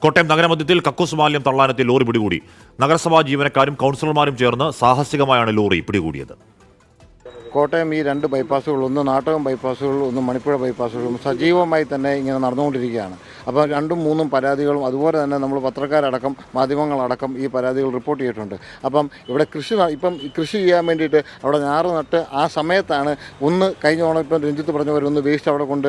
കോട്ടയം നഗരമധ്യത്തിൽ കക്കൂസ് മാലിന്യം തള്ളാനെത്തിയ ലോറി പിടികൂടി. നഗരസഭാ ജീവനക്കാരും കൗൺസിലർമാരും ചേർന്ന് സാഹസികമായാണ് ലോറി പിടികൂടിയത്. കോട്ടയം ഈ രണ്ട് ബൈപ്പാസുകൾ, ഒന്ന് നാട്ടകം ബൈപ്പാസുകൾ, ഒന്ന് മണിപ്പുഴ ബൈപ്പാസുകളും സജീവമായി തന്നെ ഇങ്ങനെ നടന്നുകൊണ്ടിരിക്കുകയാണ്. അപ്പോൾ 2ഉം 3ഉം പരാതികളും അതുപോലെ തന്നെ നമ്മൾ പത്രക്കാരടക്കം മാധ്യമങ്ങളടക്കം ഈ പരാതികൾ റിപ്പോർട്ട് ചെയ്തിട്ടുണ്ട്. അപ്പം ഇവിടെ കൃഷി ചെയ്യാൻ വേണ്ടിയിട്ട് അവിടെ ഞാറ് നട്ട് ആ സമയത്താണ് ഒന്ന് കഴിഞ്ഞ ഓണം ഇപ്പം രഞ്ജിത്ത് പറഞ്ഞ പോലെ ഒന്ന് വേസ്റ്റ് അവിടെ കൊണ്ട്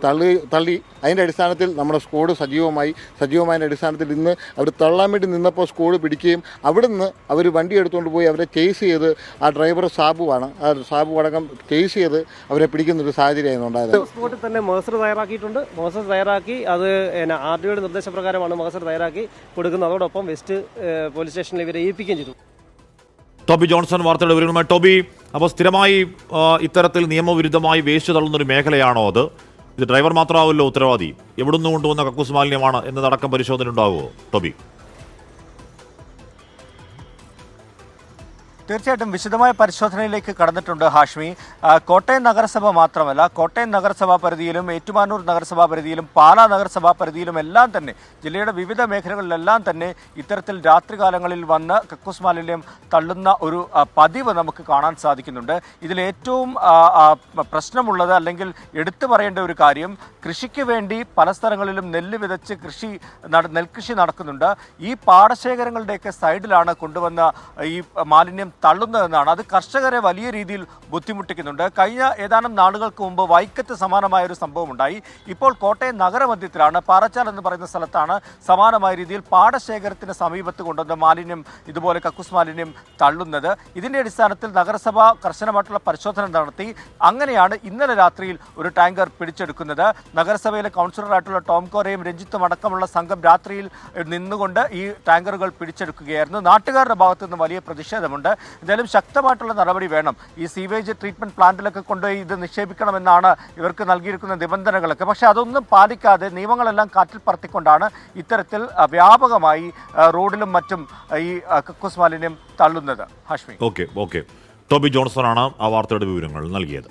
തള്ളി അതിൻ്റെ അടിസ്ഥാനത്തിൽ നമ്മുടെ സ്ക്വാഡ് സജീവമായതിൻ്റെ അടിസ്ഥാനത്തിൽ ഇന്ന് അവർ തള്ളാൻ വേണ്ടി നിന്നപ്പോൾ സ്ക്വാഡ് പിടിക്കുകയും അവിടുന്ന് അവർ വണ്ടി എടുത്തുകൊണ്ട് പോയി അവരെ ചേസ് ചെയ്ത് ആ ഡ്രൈവർ സാബു അടക്കം കേസ് ചെയ്ത് അവരെ പിടിക്കുന്നൊരു സാഹചര്യമായിരുന്നു ഉണ്ടായത്. സ്പോട്ടിൽ തന്നെ മഹസർ തയ്യാറാക്കിയിട്ടുണ്ട്. മഹസർ തയ്യാറാക്കി അത് RDOയുടെ നിർദ്ദേശപ്രകാരമാണ് മഹസർ തയ്യാറാക്കി കൊടുക്കുന്നത്. അതോടൊപ്പം വെസ്റ്റ് പോലീസ് സ്റ്റേഷനിൽ ഇവരെ ഏൽപ്പിക്കുകയും ചെയ്തു. ടോബി ജോൺസൺ വാർത്തയുടെ വിവരങ്ങളുമായി. ടോബി, അപ്പോൾ സ്ഥിരമായി ഇത്തരത്തിൽ നിയമവിരുദ്ധമായി വേസ്റ്റ് തള്ളുന്നൊരു മേഖലയാണോ അത്? ഇത് ഡ്രൈവർ മാത്രമാവല്ലോ ഉത്തരവാദി. എവിടുന്ന് കൊണ്ടുവന്ന കക്കൂസ് മാലിന്യമാണ് എന്നതടക്കം പരിശോധന ഉണ്ടാവുമോ ടോബി? തീർച്ചയായിട്ടും വിശദമായ പരിശോധനയിലേക്ക് കടന്നിട്ടുണ്ട് ഹാഷ്മി. കോട്ടയം നഗരസഭ മാത്രമല്ല, കോട്ടയം നഗരസഭാ പരിധിയിലും ഏറ്റുമാനൂർ നഗരസഭാ പരിധിയിലും പാലാ നഗരസഭാ പരിധിയിലും എല്ലാം തന്നെ ജില്ലയുടെ വിവിധ മേഖലകളിലെല്ലാം തന്നെ ഇത്തരത്തിൽ രാത്രികാലങ്ങളിൽ വന്ന് കക്കൂസ് മാലിന്യം തള്ളുന്ന ഒരു പതിവ് നമുക്ക് കാണാൻ സാധിക്കുന്നുണ്ട്. ഇതിലേറ്റവും പ്രശ്നമുള്ളത് അല്ലെങ്കിൽ എടുത്തു പറയേണ്ട ഒരു കാര്യം, കൃഷിക്ക് വേണ്ടി പല സ്ഥലങ്ങളിലും നെല്ല് വിതച്ച് നെൽകൃഷി നടക്കുന്നുണ്ട്. ഈ പാടശേഖരങ്ങളുടെയൊക്കെ സൈഡിലാണ് കൊണ്ടുവന്ന ഈ മാലിന്യം തള്ളുന്നതെന്നാണ്. അത് കർഷകരെ വലിയ രീതിയിൽ ബുദ്ധിമുട്ടിക്കുന്നുണ്ട്. കഴിഞ്ഞ ഏതാനും നാളുകൾക്ക് മുമ്പ് വൈക്കത്ത് സമാനമായ ഒരു സംഭവം ഉണ്ടായി. ഇപ്പോൾ കോട്ടയം നഗരമധ്യത്തിലാണ്, പാറച്ചാൽ എന്ന് പറയുന്ന സ്ഥലത്താണ് സമാനമായ രീതിയിൽ പാടശേഖരത്തിന് സമീപത്ത് കൊണ്ടുവന്ന മാലിന്യം, ഇതുപോലെ കക്കൂസ് മാലിന്യം തള്ളുന്നത്. ഇതിൻ്റെ അടിസ്ഥാനത്തിൽ നഗരസഭ കർശനമായിട്ടുള്ള പരിശോധന നടത്തി. അങ്ങനെയാണ് ഇന്നലെ രാത്രിയിൽ ഒരു ടാങ്കർ പിടിച്ചെടുക്കുന്നത്. നഗരസഭയിലെ കൗൺസിലറായിട്ടുള്ള ടോം കോരയും രഞ്ജിത്തും അടക്കമുള്ള സംഘം രാത്രിയിൽ നിന്നുകൊണ്ട് ഈ ടാങ്കറുകൾ പിടിച്ചെടുക്കുകയായിരുന്നു. നാട്ടുകാരുടെ ഭാഗത്തു നിന്ന് വലിയ പ്രതിഷേധമുണ്ട്. എന്തായാലും ശക്തമായിട്ടുള്ള നടപടി വേണം. ഈ സീവേജ് ട്രീറ്റ്മെന്റ് പ്ലാന്റിലൊക്കെ കൊണ്ടുപോയി ഇത് നിക്ഷേപിക്കണമെന്നാണ് ഇവർക്ക് നൽകിയിരിക്കുന്ന നിബന്ധനകളൊക്കെ. പക്ഷേ അതൊന്നും പാലിക്കാതെ നിയമങ്ങളെല്ലാം കാറ്റിൽ പറത്തിക്കൊണ്ടാണ് ഇത്തരത്തിൽ വ്യാപകമായി റോഡിലും മറ്റും ഈ കക്കൂസ് മാലിന്യം തള്ളുന്നത്. ഹാഷ്മി. ഓക്കെ. ടോബി ജോൺസണാണ് ആ വാർത്തയുടെ വിവരങ്ങൾ നൽകിയത്.